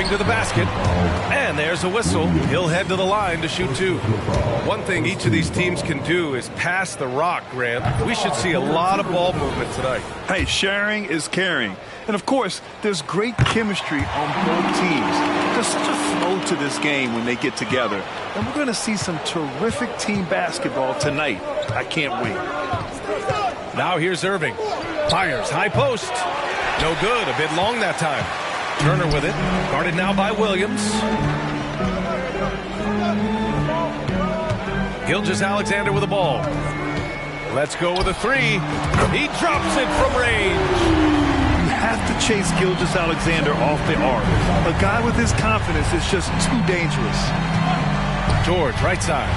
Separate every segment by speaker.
Speaker 1: Driving to the basket. And there's a whistle. He'll head to the line to shoot two. One thing each of these teams can do is pass the rock, Grant. We should see a lot of ball movement tonight.
Speaker 2: Hey, sharing is caring. And, of course, there's great chemistry on both teams. There's such a flow to this game when they get together. And we're going to see some terrific team basketball tonight. I can't wait.
Speaker 1: Now here's Irving. Fires, high post. No good, a bit long that time. Turner with it, guarded now by Williams. Gilgeous-Alexander with the ball. Let's go with a three. He drops it from range.
Speaker 2: You have to chase Gilgeous-Alexander off the arc. A guy with his confidence is just too dangerous.
Speaker 1: George, right side.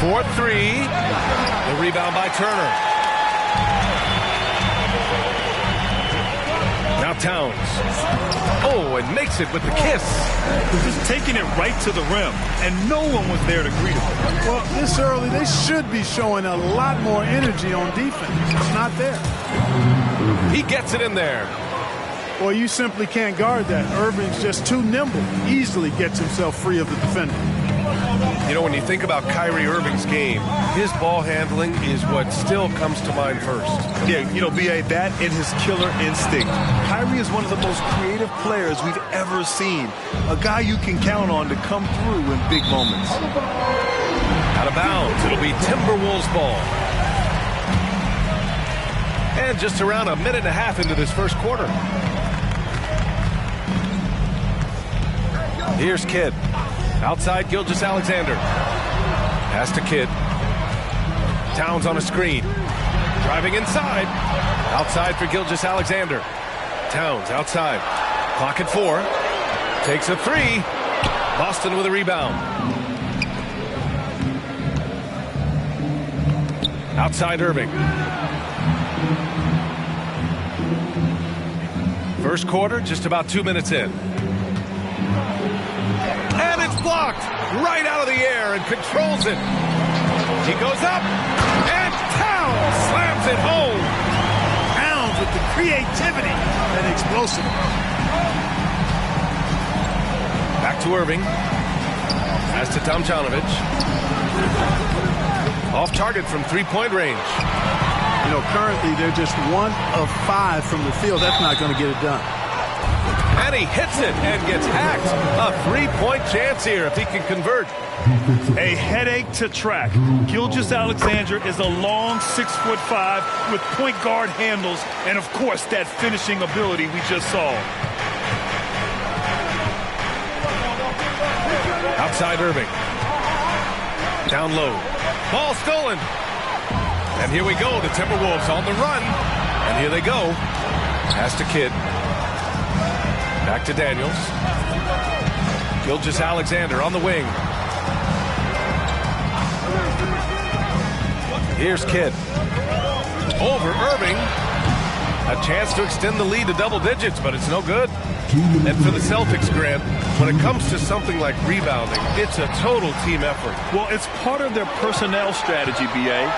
Speaker 1: 4-3. The rebound by Turner. Now Towns. Oh, and makes it with the kiss.
Speaker 2: Just taking it right to the rim, and no one was there to greet him.
Speaker 3: Well, this early, they should be showing a lot more energy on defense. It's not there.
Speaker 1: He gets it in there.
Speaker 3: Well, you simply can't guard that. Irving's just too nimble. Easily gets himself free of the defender.
Speaker 1: You know, when you think about Kyrie Irving's game, his ball handling is what still comes to mind first.
Speaker 2: Yeah, you know, B.A., that and his killer instinct. Kyrie is one of the most creative players we've ever seen. A guy you can count on to come through in big moments.
Speaker 1: Out of bounds. It'll be Timberwolves ball. And just around a minute and a half into this first quarter. Here's Kidd. Outside Gilgeous-Alexander. Pass to Kidd. Towns on a screen. Driving inside. Outside for Gilgeous-Alexander. Towns outside. Clock at 4. Takes a three. Boston with a rebound. Outside Irving. First quarter, just about 2 minutes in. And it's blocked right out of the air and controls it. He goes up, and Towns slams it home.
Speaker 3: Towns with the creativity and explosiveness.
Speaker 1: Back to Irving. Pass to Tomjanovich. Off target from three-point range.
Speaker 3: You know, currently they're just 1 of 5 from the field. That's not going to get it done.
Speaker 1: And he hits it and gets hacked. A three-point chance here if he can convert.
Speaker 2: A headache to track. Gilgeous-Alexander is a long 6'5" with point guard handles and, of course, that finishing ability we just saw.
Speaker 1: Outside Irving. Down low. Ball stolen. And here we go. The Timberwolves on the run. And here they go. Pass to Kidd. Back to Daniels. Gilgeous-Alexander on the wing. Here's Kidd. Over Irving. A chance to extend the lead to double digits, but it's no good. And for the Celtics, Grant, when it comes to something like rebounding, it's a total team effort.
Speaker 2: Well, it's part of their personnel strategy, B.A.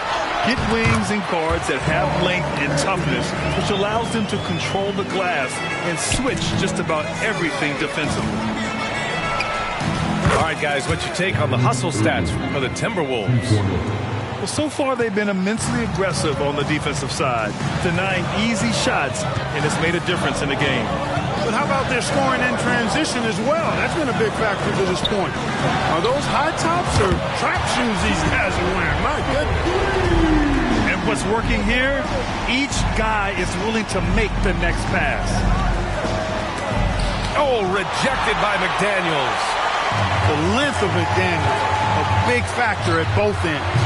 Speaker 2: Get wings and guards that have length and toughness, which allows them to control the glass and switch just about everything defensively.
Speaker 1: All right, guys, what's your take on the hustle stats for the Timberwolves?
Speaker 2: Well, so far they've been immensely aggressive on the defensive side, denying easy shots, and it's made a difference in the game.
Speaker 3: But how about their scoring in transition as well? That's been a big factor to this point. Are those high tops or trap shoes these guys are wearing? My goodness.
Speaker 2: And what's working here, each guy is willing to make the next pass.
Speaker 1: Oh, rejected by McDaniels.
Speaker 3: The length of McDaniels, a big factor at both ends.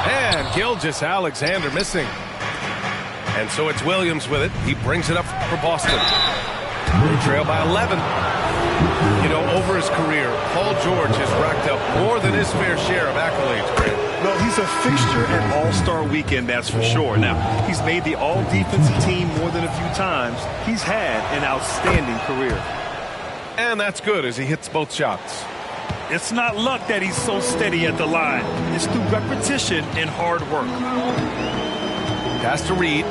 Speaker 1: And Gilgeous-Alexander missing. And so it's Williams with it. He brings it up for Boston. They trail by 11. You know, over his career, Paul George has racked up more than his fair share of accolades, Grant.
Speaker 2: Well, he's a fixture at All-Star Weekend, that's for sure. Now, he's made the All-Defensive team more than a few times. He's had an outstanding career.
Speaker 1: And that's good as he hits both shots.
Speaker 2: It's not luck that he's so steady at the line. It's through repetition and hard work.
Speaker 1: Pass to Reed.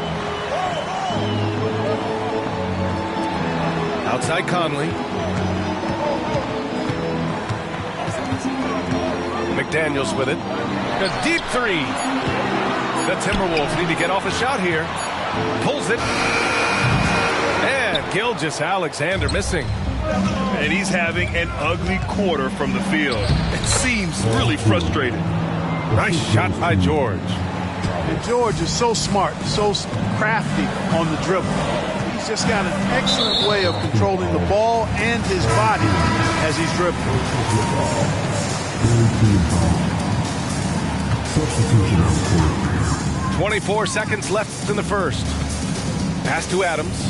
Speaker 1: Outside Conley. McDaniels with it. A deep three. The Timberwolves need to get off a shot here. Pulls it. And Gilgeous-Alexander missing.
Speaker 2: And he's having an ugly quarter from the field. It seems really frustrated.
Speaker 1: Nice shot by George.
Speaker 3: And George is so smart, so crafty on the dribble. He's just got an excellent way of controlling the ball and his body as he's dribbling.
Speaker 1: 24 seconds left in the first. Pass to Adams.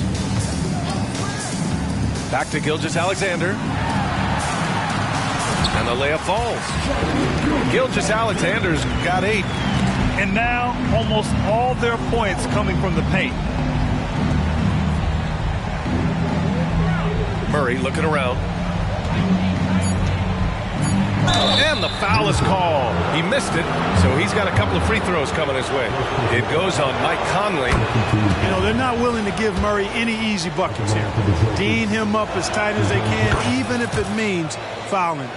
Speaker 1: Back to Gilgeous-Alexander. And the layup falls. Gilgeous-Alexander's got 8.
Speaker 2: And now almost all their points coming from the paint.
Speaker 1: Murray looking around. And the foul is called. He missed it, so he's got a couple of free throws coming his way. It goes on Mike Conley.
Speaker 3: You know, they're not willing to give Murray any easy buckets here. D'ing him up as tight as they can, even if it means fouling.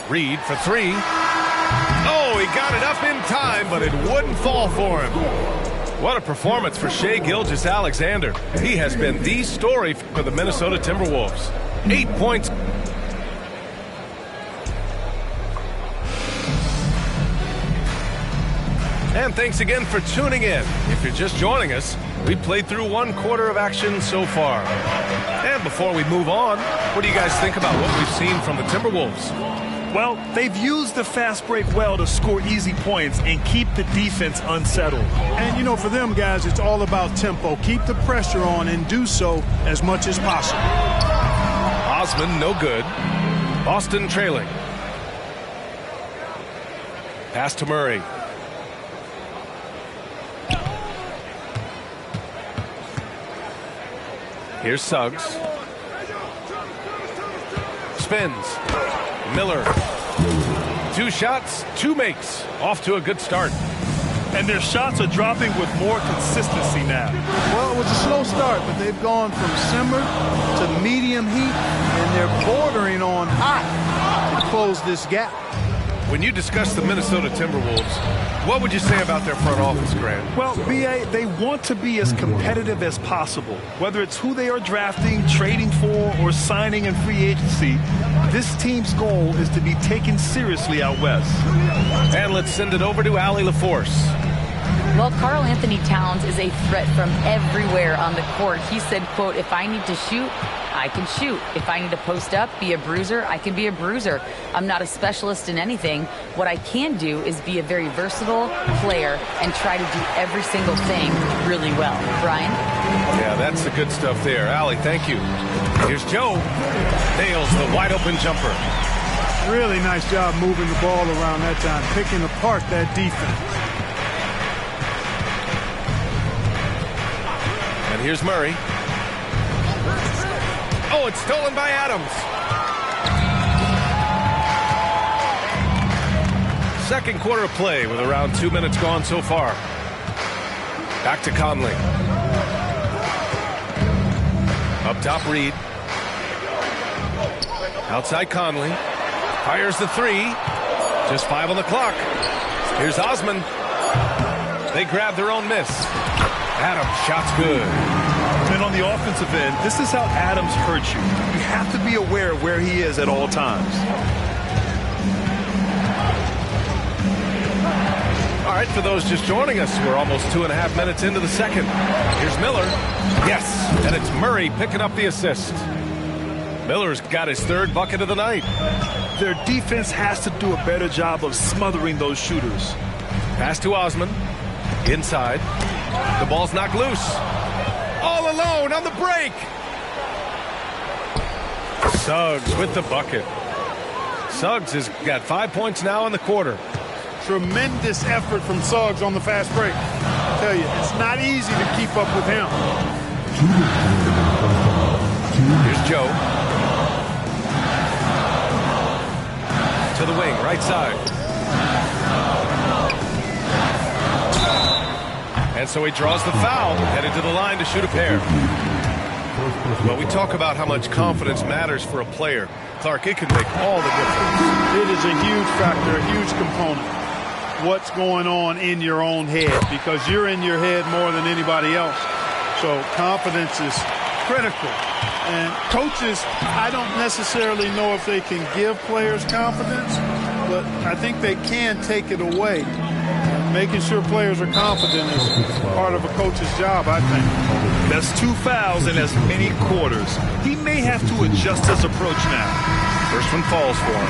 Speaker 1: Reed for 3. Oh, he got it up in time, but it wouldn't fall for him. What a performance for Shai Gilgeous-Alexander. He has been the story for the Minnesota Timberwolves. 8 points. And thanks again for tuning in. If you're just joining us, we played through 1 quarter of action so far. And before we move on, what do you guys think about what we've seen from the Timberwolves?
Speaker 2: Well, they've used the fast break well to score easy points and keep the defense unsettled.
Speaker 3: And, you know, for them guys, it's all about tempo. Keep the pressure on and do so as much as possible.
Speaker 1: Osman, no good. Boston trailing. Pass to Murray. Here's Suggs. Spins. Miller. 2 shots, 2 makes. Off to a good start.
Speaker 2: And their shots are dropping with more consistency now.
Speaker 3: Well, it was a slow start, but they've gone from simmer to medium heat, and they're bordering on hot to close this gap.
Speaker 1: When you discuss the Minnesota Timberwolves, what would you say about their front office, Grant?
Speaker 2: Well, B.A., they want to be as competitive as possible. Whether it's who they are drafting, trading for, or signing in free agency, this team's goal is to be taken seriously out west.
Speaker 1: And let's send it over to Allie LaForce.
Speaker 4: Well, Karl-Anthony Towns is a threat from everywhere on the court. He said, quote, if I need to shoot, I can shoot. If I need to post up, be a bruiser, I can be a bruiser. I'm not a specialist in anything. What I can do is be a very versatile player and try to do every single thing really well. Brian?
Speaker 1: Yeah, that's the good stuff there. Allie, thank you. Here's Joe. Nails the wide open jumper.
Speaker 3: Really nice job moving the ball around that time, picking apart that defense.
Speaker 1: And here's Murray. Oh, it's stolen by Adams. Second quarter of play with around 2 minutes gone so far. Back to Conley. Up top, Reed. Outside Conley. Fires the 3. Just 5 on the clock. Here's Osman. They grab their own miss. Adams, shot's good.
Speaker 2: And on the offensive end, this is how Adams hurts you. You have to be aware of where he is at all times.
Speaker 1: All right, for those just joining us, we're almost 2.5 minutes into the second. Here's Miller. Yes, and it's Murray picking up the assist. Miller's got his 3rd bucket of the night.
Speaker 2: Their defense has to do a better job of smothering those shooters.
Speaker 1: Pass to Osman. Inside. The ball's knocked loose. All alone on the break. Suggs with the bucket. Suggs has got 5 points now in the quarter.
Speaker 3: Tremendous effort from Suggs on the fast break. I tell you, it's not easy to keep up with him.
Speaker 1: Here's Joe. To the wing, right side. And so he draws the foul, headed to the line to shoot a pair. Well, we talk about how much confidence matters for a player. Clark, it can make all the difference.
Speaker 3: It is a huge factor, a huge component. What's going on in your own head, because you're in your head more than anybody else. So confidence is critical. And coaches, I don't necessarily know if they can give players confidence, but I think they can take it away. Making sure players are confident is part of a coach's job, I think.
Speaker 2: That's 2 fouls in as many quarters. He may have to adjust his approach now.
Speaker 1: First one falls for him.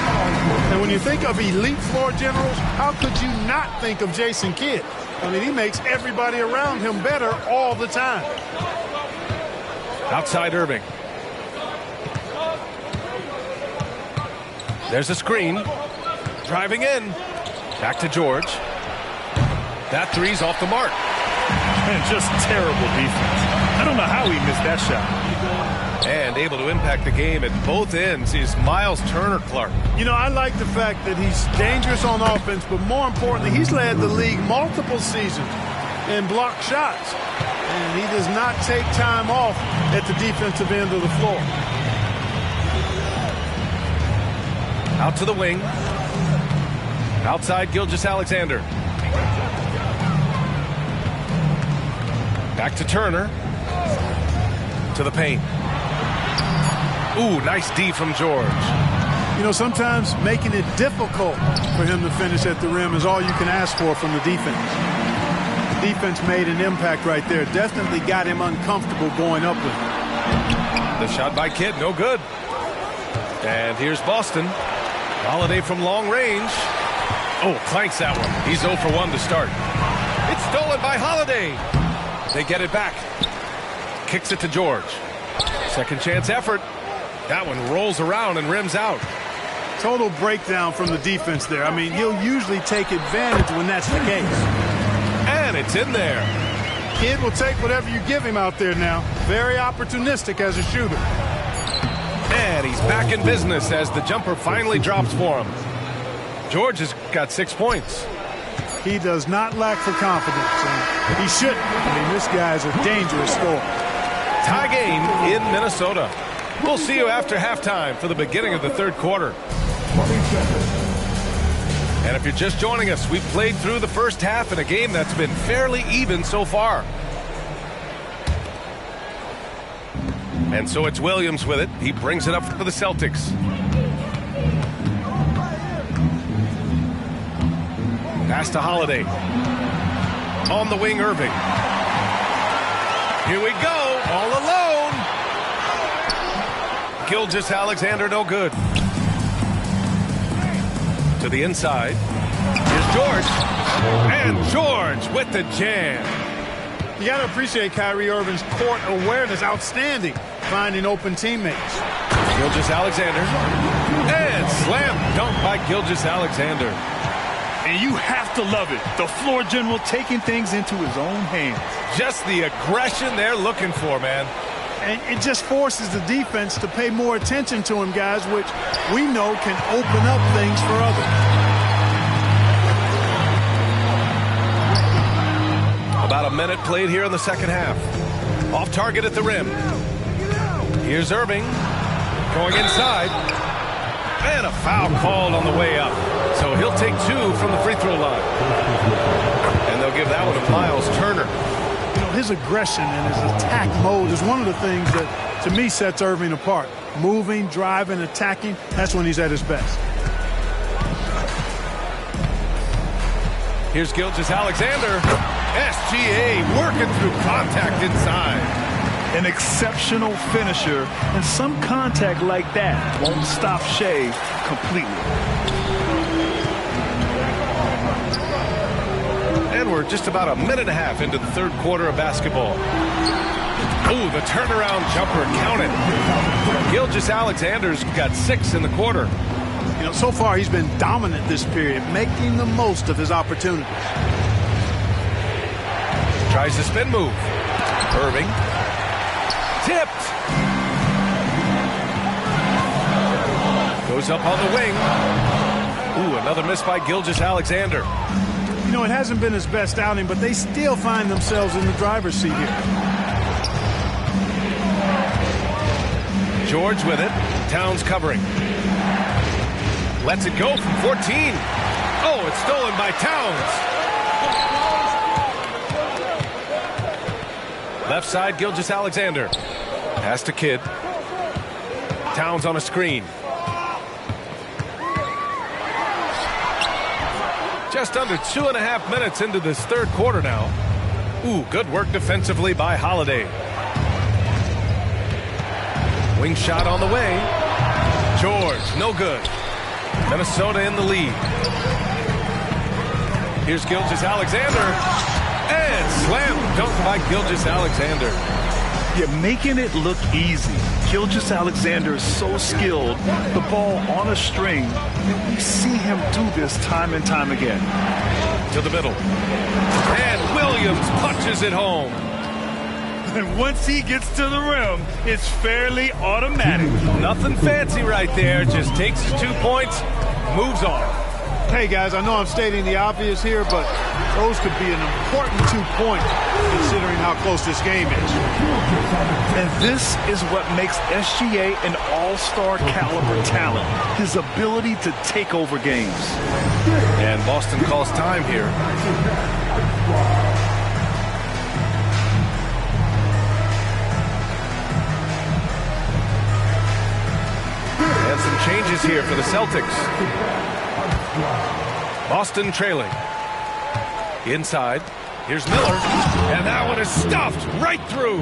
Speaker 3: And when you think of elite floor generals, how could you not think of Jason Kidd? I mean, he makes everybody around him better all the time.
Speaker 1: Outside Irving. There's a screen. Driving in. Back to George. That three's off the mark.
Speaker 2: And just terrible defense. I don't know how he missed that shot.
Speaker 1: And able to impact the game at both ends is Miles Turner, Clark.
Speaker 3: You know, I like the fact that he's dangerous on offense, but more importantly, he's led the league multiple seasons in blocked shots. And he does not take time off at the defensive end of the floor.
Speaker 1: Out to the wing. Outside Gilgeous-Alexander. Back to Turner. To the paint. Ooh, nice D from George.
Speaker 3: You know, sometimes making it difficult for him to finish at the rim is all you can ask for from the defense. The defense made an impact right there. Definitely got him uncomfortable going up with it.
Speaker 1: The shot by Kidd, no good. And here's Boston. Holiday from long range. Oh, clanks that one. He's 0 for 1 to start. It's stolen by Holiday. They get it back. Kicks it to George. Second chance effort. That one rolls around and rims out.
Speaker 3: Total breakdown from the defense there. I mean, he'll usually take advantage when that's the case.
Speaker 1: And it's in there.
Speaker 3: Kidd will take whatever you give him out there now. Very opportunistic as a shooter.
Speaker 1: And he's back in business as the jumper finally drops for him. George has got 6 points.
Speaker 3: He does not lack for confidence, and he shouldn't. I mean, this guy's a dangerous scorer.
Speaker 1: Tie game in Minnesota. We'll see you after halftime for the beginning of the third quarter. And if you're just joining us, we've played through the first half in a game that's been fairly even so far. And so it's Williams with it. He brings it up for the Celtics. Pass to Holiday. On the wing, Irving. Here we go, all alone. Gilgeous-Alexander, no good. To the inside. Here's George. And George with the jam.
Speaker 3: You got to appreciate Kyrie Irving's court awareness. Outstanding. Finding open teammates.
Speaker 1: Gilgeous-Alexander. And slam dunk by Gilgeous-Alexander.
Speaker 2: And you have to love it. The floor general taking things into his own hands.
Speaker 1: Just the aggression they're looking for, man.
Speaker 3: And it just forces the defense to pay more attention to him, guys, which we know can open up things for others.
Speaker 1: About a minute played here in the second half. Off target at the rim. Here's Irving. Going inside. And a foul called on the way up. So he'll take 2 from the free throw line. And they'll give that one to Miles Turner.
Speaker 3: You know, his aggression and his attack mode is one of the things that, to me, sets Irving apart. Moving, driving, attacking, that's when he's at his best.
Speaker 1: Here's Gilgeous-Alexander. SGA working through contact inside.
Speaker 2: An exceptional finisher, and some contact like that won't stop Shea completely.
Speaker 1: And we're just about a minute and a half into the third quarter of basketball. Ooh, the turnaround jumper counted. Gilgeous-Alexander's got 6 in the quarter.
Speaker 3: You know, so far he's been dominant this period, making the most of his opportunities.
Speaker 1: Tries the spin move. Irving. Tipped. Goes up on the wing. Ooh, another miss by Gilgeous-Alexander.
Speaker 3: You know, it hasn't been his best outing, but they still find themselves in the driver's seat here.
Speaker 1: George with it. Towns covering. Lets it go from 14. Oh, it's stolen by Towns. Left side, Gilgeous-Alexander. Pass to Kidd. Towns on a screen. Just under 2.5 minutes into this third quarter now. Ooh, good work defensively by Holiday. Wing shot on the way. George, no good. Minnesota in the lead. Here's Gilgeous-Alexander. And slam dunk by Gilgeous-Alexander.
Speaker 2: You're making it look easy. Gilgeous-Alexander is so skilled. The ball on a string. And we see him do this time and time again.
Speaker 1: To the middle. And Williams punches it home.
Speaker 3: And once he gets to the rim, it's fairly automatic.
Speaker 1: Nothing fancy right there. Just takes his 2 points, moves on.
Speaker 3: Hey, guys, I know I'm stating the obvious here, but those could be an important 2 points considering how close this game is.
Speaker 2: And this is what makes SGA an all-star caliber talent. His ability to take over games.
Speaker 1: And Boston calls time here. And some changes here for the Celtics. Boston trailing. Inside. Here's Miller. And that one is stuffed right through.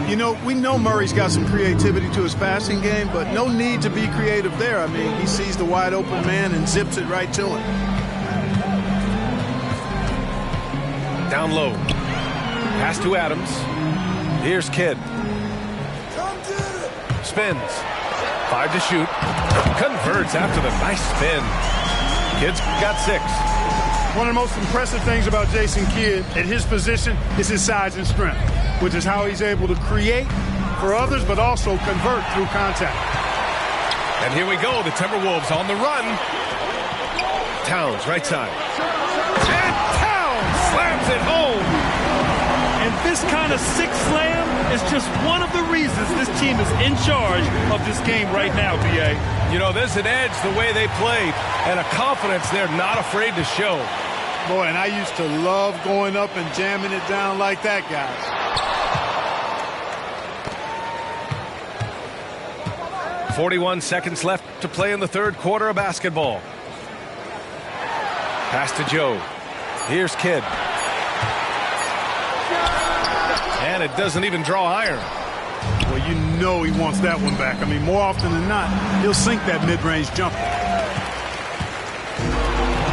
Speaker 3: You know, we know Murray's got some creativity to his passing game, but no need to be creative there. I mean, he sees the wide open man and zips it right to him.
Speaker 1: Down low. Pass to Adams. Here's Kidd. Spins. 5 to shoot. Converts after the nice spin. Kidd's got 6.
Speaker 3: One of the most impressive things about Jason Kidd at his position is his size and strength, which is how he's able to create for others, but also convert through contact.
Speaker 1: And here we go. The Timberwolves on the run. Towns, right side. And Towns slams it home.
Speaker 5: And this kind of six slam is just one of the reasons this team is in charge of this game right now, B.A.
Speaker 1: You know, there's an edge the way they play and a confidence they're not afraid to show.
Speaker 3: Boy, and I used to love going up and jamming it down like that, guys.
Speaker 1: .41 seconds left to play in the third quarter of basketball. Pass to Joe. Here's Kidd. And it doesn't even draw iron.
Speaker 3: Well, you know he wants that one back. I mean, more often than not, he'll sink that mid-range jumper.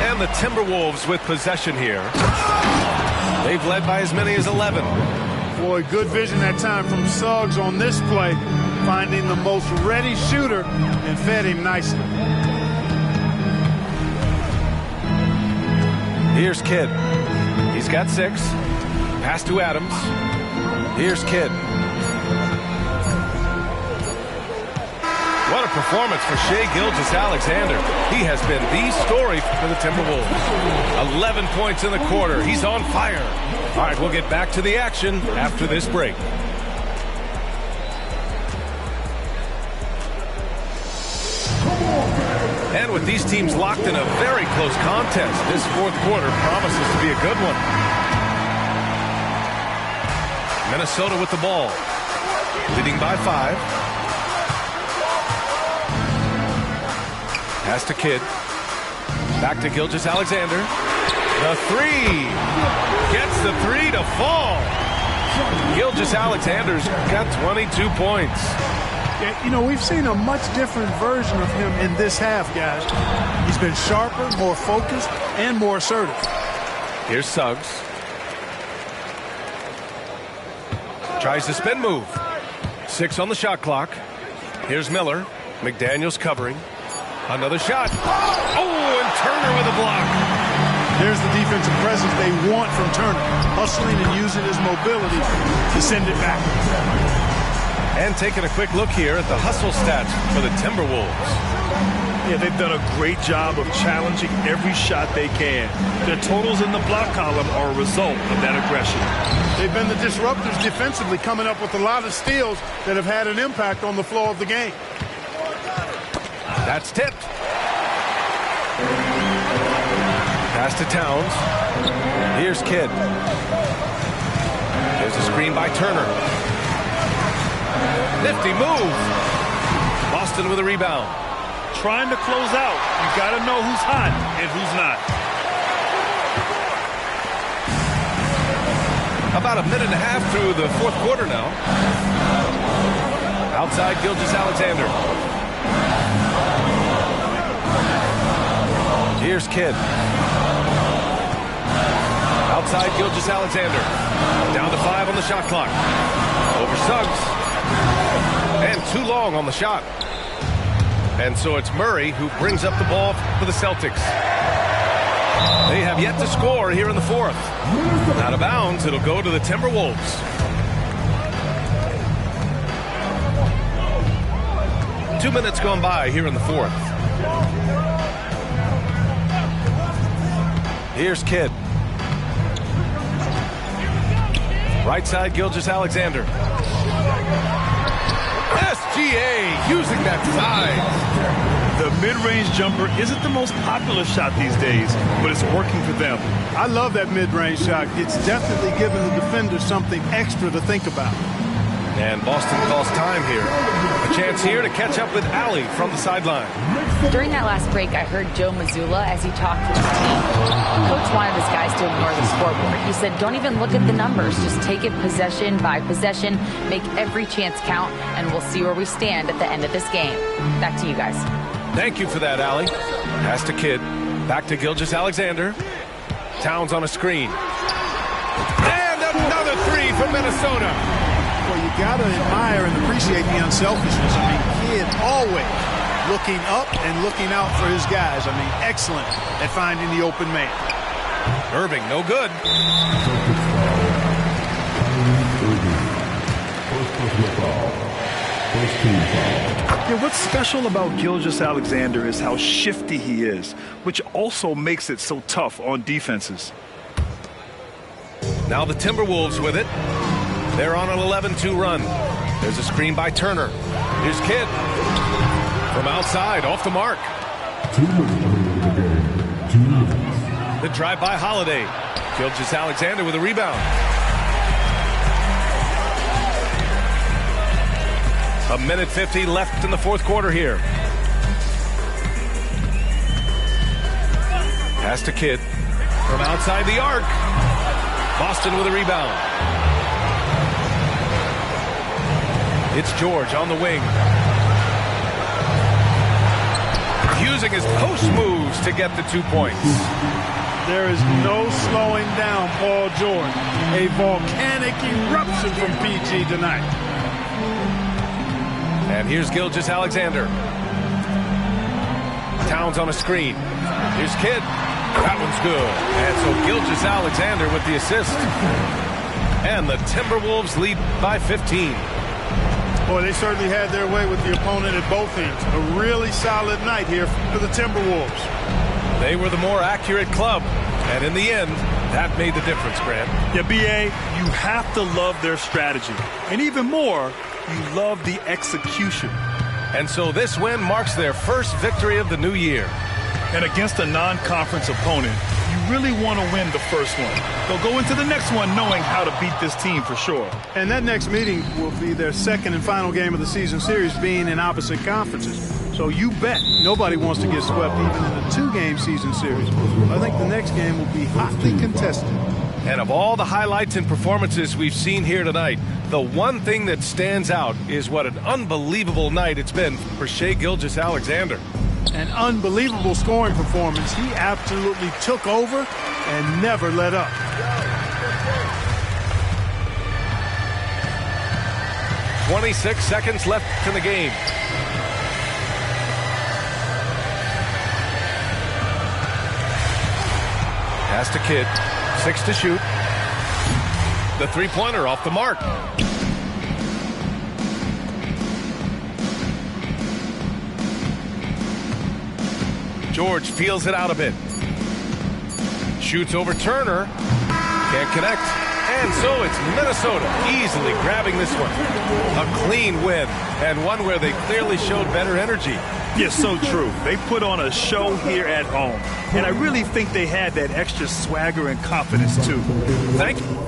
Speaker 1: And the Timberwolves with possession here. They've led by as many as 11.
Speaker 3: Boy, good vision that time from Suggs on this play, finding the most ready shooter and fed him nicely.
Speaker 1: Here's Kidd. He's got 6. Pass to Adams. Here's Kidd. What a performance for Shai Gilgeous-Alexander. He has been the story for the Timberwolves. 11 points in the quarter. He's on fire. All right, we'll get back to the action after this break. And with these teams locked in a very close contest, this fourth quarter promises to be a good one. Minnesota with the ball, leading by 5. Pass to Kidd. Back to Gilgeous-Alexander. The 3. Gets the 3 to fall. Gilgeous-Alexander's got 22 points.
Speaker 3: Yeah, you know, we've seen a much different version of him in this half, guys. He's been sharper, more focused, and more assertive.
Speaker 1: Here's Suggs. Tries the spin move. 6 on the shot clock. Here's Miller. McDaniels covering. Another shot. Oh, and Turner with a block.
Speaker 3: There's the defensive presence they want from Turner. Hustling and using his mobility to send it back.
Speaker 1: And taking a quick look here at the hustle stats for the Timberwolves.
Speaker 2: Yeah, they've done a great job of challenging every shot they can. Their totals in the block column are a result of that aggression.
Speaker 3: They've been the disruptors defensively, coming up with a lot of steals that have had an impact on the flow of the game.
Speaker 1: That's tipped. Pass to Towns. Here's Kidd. There's a screen by Turner. Nifty move. Boston with a rebound.
Speaker 2: Trying to close out, you got to know who's hot and who's not.
Speaker 1: About a minute and a half through the fourth quarter now. Outside Gilgeous-Alexander. Here's Kidd. Outside Gilgeous-Alexander. Down to 5 on the shot clock. Over Suggs. And too long on the shot. And so it's Murray who brings up the ball for the Celtics. They have yet to score here in the fourth. Out of bounds, it'll go to the Timberwolves. Two minutes gone by here in the fourth. Here's Kidd. Right side, Gilgeous-Alexander. SGA using that size.
Speaker 2: The mid-range jumper isn't the most popular shot these days, but it's working for them.
Speaker 3: I love that mid-range shot. It's definitely giving the defender something extra to think about.
Speaker 1: And Boston calls time here. A chance here to catch up with Allie from the sideline.
Speaker 4: During that last break, I heard Joe Mazzulla as he talked with his team. Coach wanted his guys to ignore the scoreboard. He said, don't even look at the numbers. Just take it possession by possession, make every chance count, and we'll see where we stand at the end of this game. Back to you guys.
Speaker 1: Thank you for that, Allie. Pass to Kidd. Back to Gilgeous-Alexander. Towns on a screen. And another three from Minnesota.
Speaker 3: Well, you got to admire and appreciate the unselfishness. I mean, Kidd always looking up and looking out for his guys. I mean, excellent at finding the open man.
Speaker 1: Irving, no good.
Speaker 2: Yeah, what's special about Gilgeous-Alexander is how shifty he is, which also makes it so tough on defenses.
Speaker 1: Now the Timberwolves with it. They're on an 11-2 run. There's a screen by Turner. Here's Kidd. From outside, off the mark. The drive by Holiday. Gilgeous-Alexander with a rebound. A minute 50 left in the fourth quarter here. Pass to Kidd. From outside the arc. Boston with a rebound. It's George on the wing. Using his post moves to get the 2 points.
Speaker 3: There is no slowing down Paul George. A volcanic eruption from PG tonight.
Speaker 1: And here's Gilgeous-Alexander. Towns on a screen. Here's Kidd. That one's good. And so Gilgeous-Alexander with the assist. And the Timberwolves lead by 15.
Speaker 3: Boy, they certainly had their way with the opponent at both ends. A really solid night here for the Timberwolves.
Speaker 1: They were the more accurate club. And in the end, that made the difference, Grant.
Speaker 2: Yeah, B.A., you have to love their strategy. And even more, you love the execution.
Speaker 1: And so this win marks their first victory of the new year.
Speaker 2: And against a non-conference opponent, you really want to win the first one. They'll go into the next one knowing how to beat this team for sure.
Speaker 3: And that next meeting will be their second and final game of the season series, being in opposite conferences. So you bet nobody wants to get swept even in a two-game season series. I think the next game will be hotly contested.
Speaker 1: And of all the highlights and performances we've seen here tonight, the one thing that stands out is what an unbelievable night it's been for Shai Gilgeous-Alexander.
Speaker 3: An unbelievable scoring performance. He absolutely took over and never let up. "26
Speaker 1: seconds left in the game. Pass to Kidd. 6 to shoot. The three-pointer off the mark. George feels it out a bit. Shoots over Turner. Can't connect. And so it's Minnesota easily grabbing this one. A clean win, and one where they clearly showed better energy.
Speaker 2: Yes, so true. They put on a show here at home. And I really think they had that extra swagger and confidence, too.
Speaker 1: Thank you.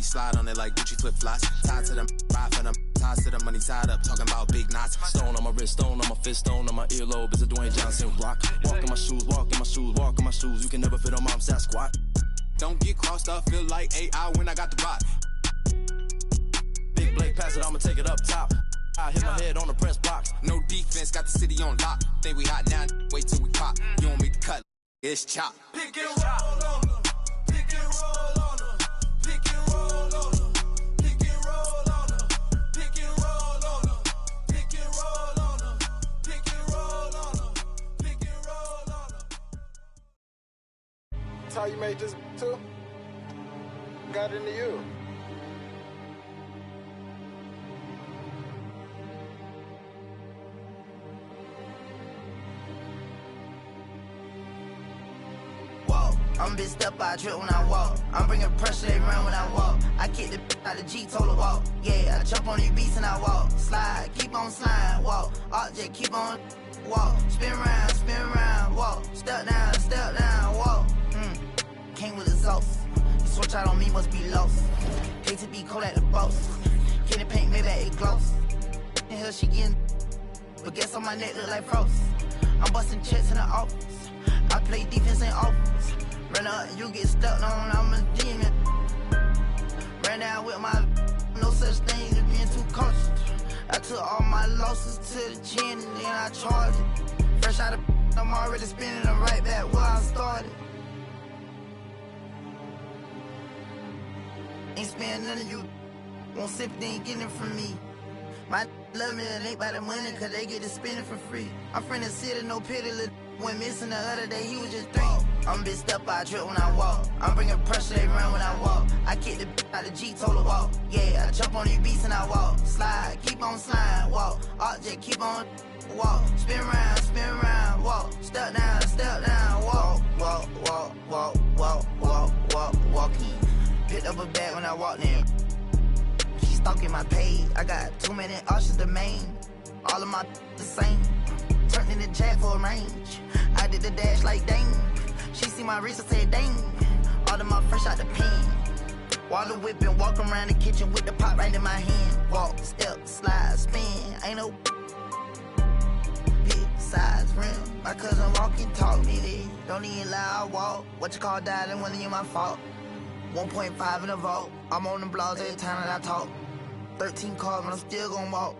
Speaker 6: Slide on it like Gucci flip flops. Tied to them, ride for them, ties to the money tied up. Talking about big knots. Stone on my wrist, stone on my fist, stone on my earlobe. Is a Dwayne Johnson rock. Walk in my shoes, walk in my shoes, walk in my shoes. You can never fit on mom's Sasquatch. Don't get crossed up, feel like AI when I got the rock. Big Blake pass it, I'ma take it up top. I hit my head on the press box. No defense, got the city on lock. Think we hot now, wait till we pop. You don't make the cut, it's chop. Pick and roll on them. Pick and roll on them. Pick and roll on them. Pick and roll on them. Pick and roll on them. Pick and roll on them. Pick and roll on them. Pick and roll on them.
Speaker 7: That's how you made this too? Got into you.
Speaker 8: I'm bitched up, I drip when I walk. I'm bringing pressure, they run when I walk. I kick the out the G, told her walk. Yeah, I jump on these beats and I walk. Slide, keep on sliding, walk. Object, keep on walk. Spin around, walk. Step down, walk. Came with the sauce. You switch out on me, must be lost. Hate to be cold at the boss. Get the paint, maybe it gloss. In hell, she getting, but guess on my neck look like frost. I'm busting checks in the office. I play defense in office. Run up, you get stuck on, I'm a demon. Ran down with my, no such thing as being too cautious. I took all my losses to the chin and then I charged it. Fresh out of, I'm already spinning them right back where I started. Ain't spending none of you, won't sip, they ain't getting it from me. My love me, it ain't by the money, cause they get to spend it for free. I'm from the city, no pity, went missing the other day, he was just 3. I'm bitched up, I drip when I walk. I'm bringing pressure, they run when I walk. I kick the out the G, told her walk. Yeah, I jump on these beats and I walk. Slide, keep on sliding, walk. Object, keep on walk. Spin around, walk. Step down, walk. Walking. Picked up a bag when I walked in. She stalking my page. I got too many options to main. All of my the same. Turned in the jack for a range. I did the dash like dang. She see my wrist and said dang. All of my fresh out the pen. Water whipping, walk around the kitchen with the pot right in my hand. Walk, step, slide, spin. Ain't no big size rim. My cousin walking, talk me there. Don't even lie, I walk. What you call dialing, wasn't even my fault. 1.5 in the vault. I'm on the blogs every time that I talk. 13 cars, but I'm still gonna walk.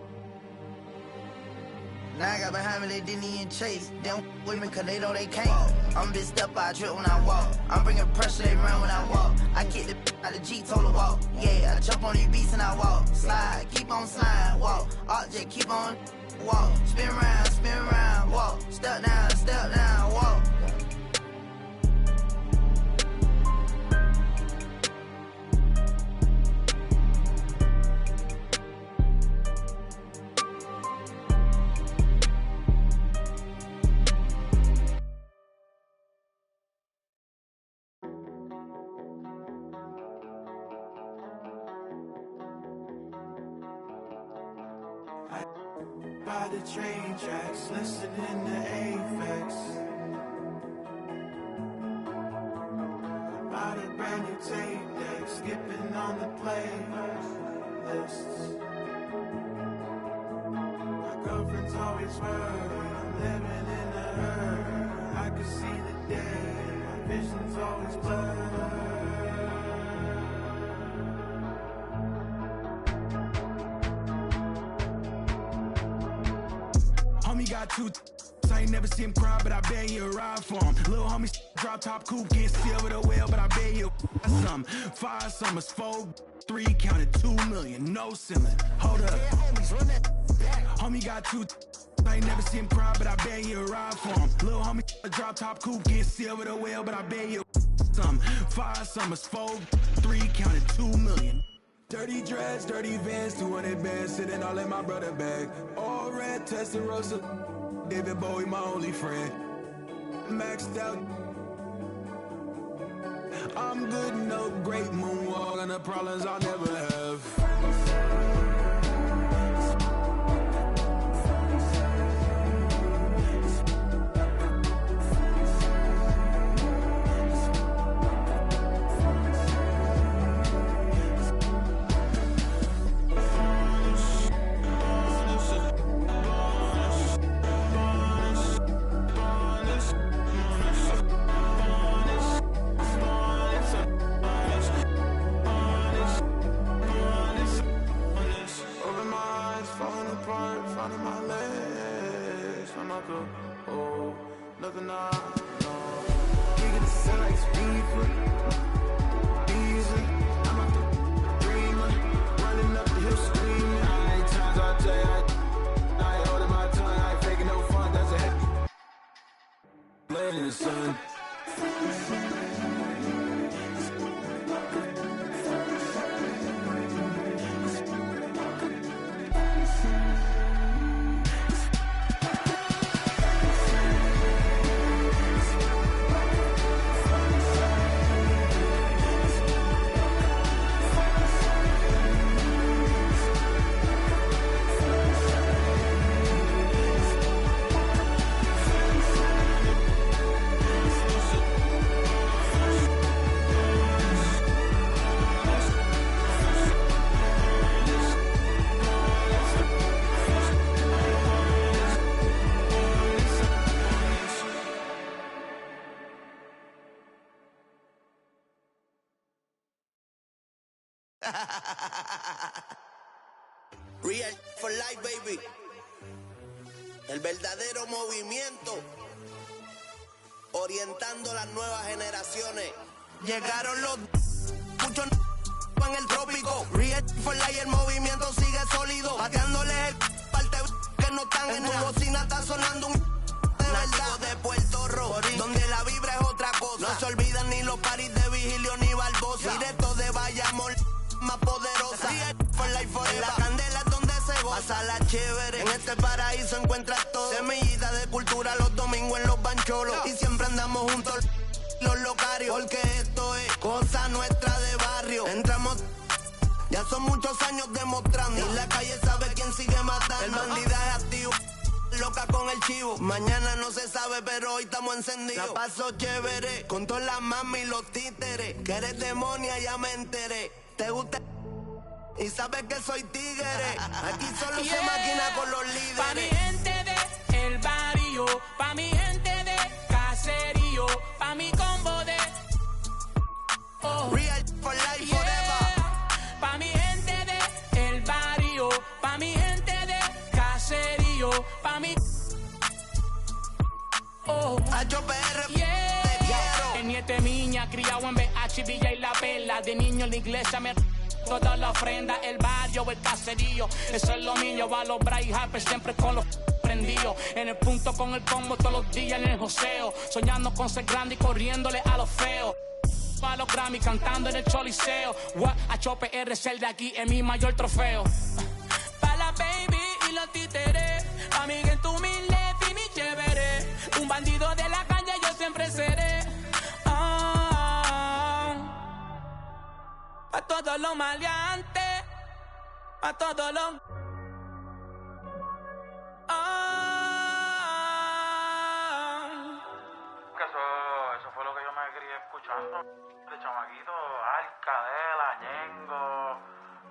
Speaker 8: Now I got behind me, they didn't even chase. They don't with me cause they know they can't. I'm bitched up, I drip when I walk. I'm bringing pressure, they run when I walk. I kick the out the G, told her walk. Yeah, I jump on these beats and I walk. Slide, keep on sliding, walk. Object, keep on walk. Spin around, walk. Step down, walk.
Speaker 9: By the train tracks, listening to Aphex. By the brand new tape deck, skipping on the playlists. My girlfriend's always worried, I'm living in a hurry. I can see the day, my vision's always blurred.
Speaker 10: got two. I ain't never see him cry, but I bet he'll ride for him. Little homie drop top coupe, can't see over the wheel, but I bet he'll some. 5 summers, 4, 3, counted 2 million, no ceiling. Hold up. Homie got 2. I ain't never see him cry, but I bet he'll ride for him. Little homie drop top coupe, can't see over the wheel, but I bet he'll some. 5 summers, 4, 3, counted 2 million. Dirty dreads, dirty Vans, 200 bands, sitting all in my brother bag. All red, Testarossa, David Bowie, my only friend. Maxed out. I'm good, no great moonwalk, and the problems I'll never have.
Speaker 9: Nothing I know. Kicking the sun like speed foot. Easy. I'm out the dreamer. Running up the hill screaming. How many times I tell you I ain't holding my tongue. I ain't faking no fun. That's a heavy. Laying in the sun.
Speaker 11: Real for life, baby. El verdadero movimiento. Orientando las nuevas generaciones. Llegaron los muchos en el trópico. Real for life, el movimiento sigue sólido. Pateándoles el parte que no están en tu bocina. Está sonando un de verdad de Puerto Rico, donde la vibra es otra cosa. No se olvidan ni los paris de Vigilio ni Barbosa. Directo de Bayamón, más poderosa. For life forever. La candela es donde se goza. Pásala chévere. En este paraíso encuentras todo. Semillita de cultura los domingos en los bancholos. Y siempre andamos juntos los locarios. Porque esto es cosa nuestra de barrio. Entramos. Ya son muchos años demostrando. Y la calle sabe quién sigue matando. El bandidaje activo. Loca con el chivo. Mañana no se sabe, pero hoy estamos encendidos. La paso chévere. Con todas las mami y los títeres. Que eres demonia, ya me enteré. Te gusta y sabes que soy tigre. Aquí solo se maquina con los líderes.
Speaker 12: Pa' mi gente de el barrio, pa' mi gente de caserío, pa' mi combo de
Speaker 11: Real for life forever.
Speaker 12: Pa' mi gente de el barrio, pa' mi gente de caserío, pa' mi
Speaker 11: HPR, te quiero.
Speaker 12: El nieto de miña, criado en BH, Villa y La Perla. De niño en la iglesia me toda la ofrenda, el barrio, el caserío. Eso es lo mío, va a los Bryce Harper siempre con los prendidos. En el punto con el combo todos los días en el joseo. Soñando con ser grande y corriéndole a los feos. Pa' los Grammy cantando en el Choliseo. HPR es el de aquí, es mi mayor trofeo. Pa' la baby y los títeres. Pa' mi gente humilde, fini chévere. Un bandido de la calle yo siempre seré. Pa' todos los maleantes, pa' todos los...
Speaker 13: Eso fue lo que yo me crié escuchando. De chamaquito, Alcadela, Ñengo.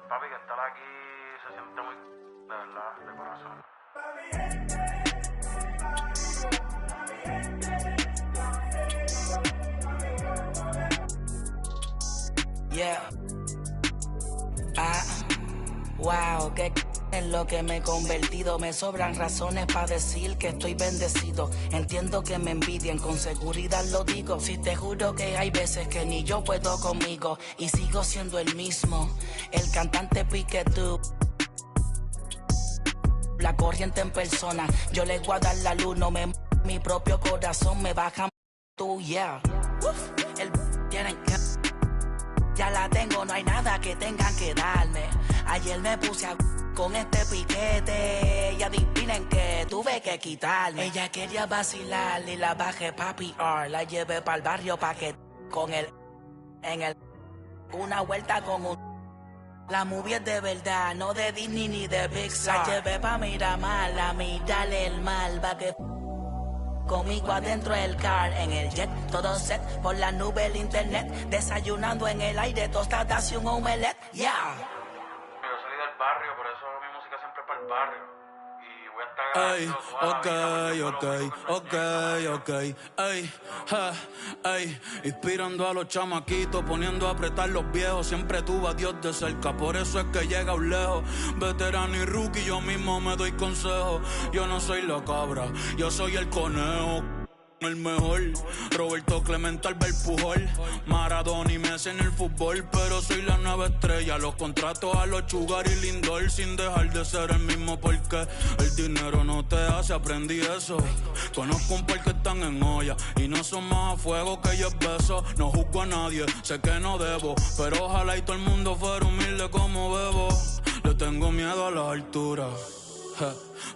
Speaker 13: Papi, que estar aquí se siente muy... de verdad, de corazón.
Speaker 14: Yeah. Wow, qué En lo que me he convertido, me sobran razones para decir que estoy bendecido. Entiendo que me envidian, con seguridad lo digo. Si te juro que hay veces que ni yo puedo conmigo y sigo siendo el mismo, el cantante Piquetú. La corriente en persona, yo les voy a dar la luz, no me mi propio corazón me baja tú, yeah. El tienen que ya la tengo, no hay nada que tengan que darme. Ayer me puse a con este piquete y adivinen que tuve que quitarme. Ella quería vacilar y la bajé papi R. La llevé para el barrio pa' que con él en el una vuelta con un. La movie es de verdad, no de Disney ni de Pixar. La llevé pa' Miramar, a mirarle el mal, pa' que conmigo adentro del car, en el jet, todo set, por la nube el internet, desayunando en el aire, tostadas y un omelette, yeah.
Speaker 13: Yo salí del barrio, por eso mi música siempre es para el barrio. Y voy a estar
Speaker 15: inspirando a los chamaquitos, poniendo a apretar los viejos. Siempre tuve a Dios de cerca, por eso es que llega un lejos. Veterano y rookie, yo mismo me doy consejo. Yo no soy la cabra, yo soy el conejo. El mejor, Roberto Clemente, Albert Pujol, Maradona y Messi en el fútbol, pero soy la nueva estrella. Los contratos a los Sugar y Lindor, sin dejar de ser el mismo, porque el dinero no te hace, aprendí eso. Conozco un par que están en olla y no son más a fuego que 10 besos. No juzgo a nadie, sé que no debo, pero ojalá y todo el mundo fuera humilde como Bebo. Le tengo miedo a las alturas.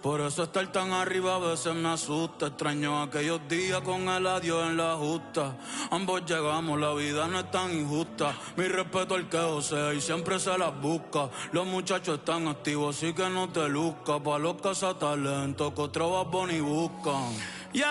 Speaker 15: Por eso estar tan arriba a veces me asusta. Extraño aquellos días con el adiós en la justa. Ambos llegamos, la vida no es tan injusta. Mi respeto al que josea y siempre se las busca. Los muchachos están activos, así que no te luzcas. Pa' los cazatalentos que otro Bad Bunny buscan. Ya.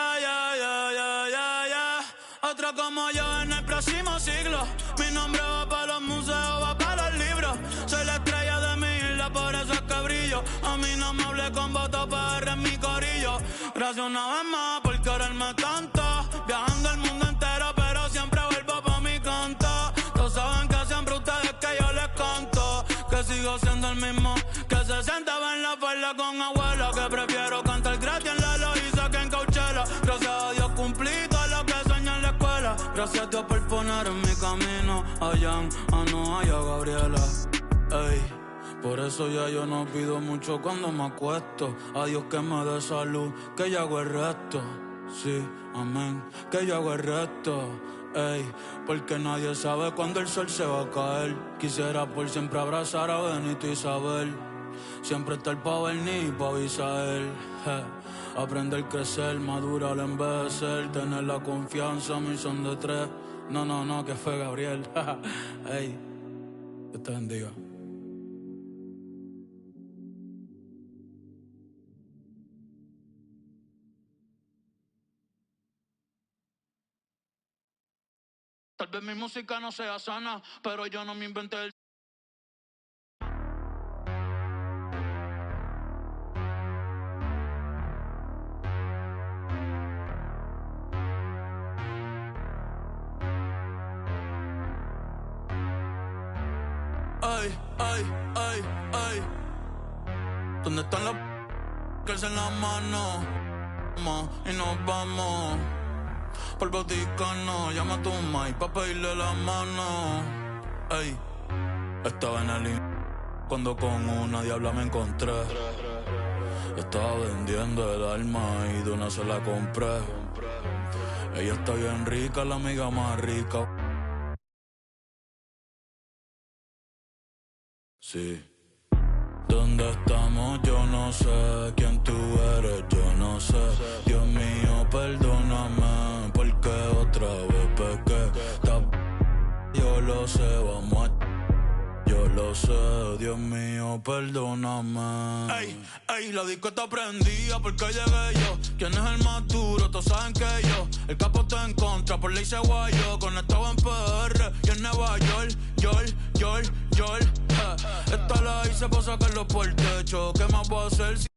Speaker 15: Otro como yo en el próximo siglo. Mi nombre va para los museos, va para los libros. Soy la estrella de mi isla, por eso es que brillo. A mí no me hablé con voto para en mi corillo. Gracias una vez más por quererme tanto. Viajando el mundo entero, pero siempre vuelvo pa' mi canto. Todos saben que siempre ustedes que yo les canto. Que sigo siendo el mismo que se sentaba en la falda con abuela. Que prefiero cantar gratis en la Loíza que en Coachella. Gracias a Dios cumplí todo lo que soñé en la escuela. Gracias a Dios por poner en mi camino a Jan, a Noah y a Gabriela. Ey, por eso ya yo no pido mucho cuando me acuesto. A Dios que me dé salud, que yo hago el resto. Sí, amén, que yo hago el resto. Ey, porque nadie sabe cuándo el sol se va a caer. Quisiera por siempre abrazar a Benito y Isabel. Siempre estar pa' Berni y pa' Abisael. Aprender, crecer, madurar, envejecer. Tener la confianza, mi son de tres. No, que fue Gabriel. Ey, Dios te bendiga. Tal vez mi música no sea sana, pero yo no me inventé el... Ay. ¿Dónde están los que alzan la mano? Y nos vamos por Vaticano. Llama a tu mai pa' pedirle la mano. Ey, estaba en el cuando con una diabla me encontré. Estaba vendiendo el alma y de una se la compré. Ella está bien rica, la amiga más rica. Sí. ¿Dónde estamos? Yo no sé. ¿Quién tú eres? Yo no sé. Dios mío, perdóname, porque otra vez pequé. Yo lo sé, vamos a... Yo lo sé, Dios mío, perdóname. Ey, la disco está prendida porque llegué yo. ¿Quién es el más duro? Todos saben que yo. El capo está en contra, por ley se guayó. Conectado en PR y en Nueva York. Esta la hice pa' sacarlo por el techo. ¿Qué más voy a hacer si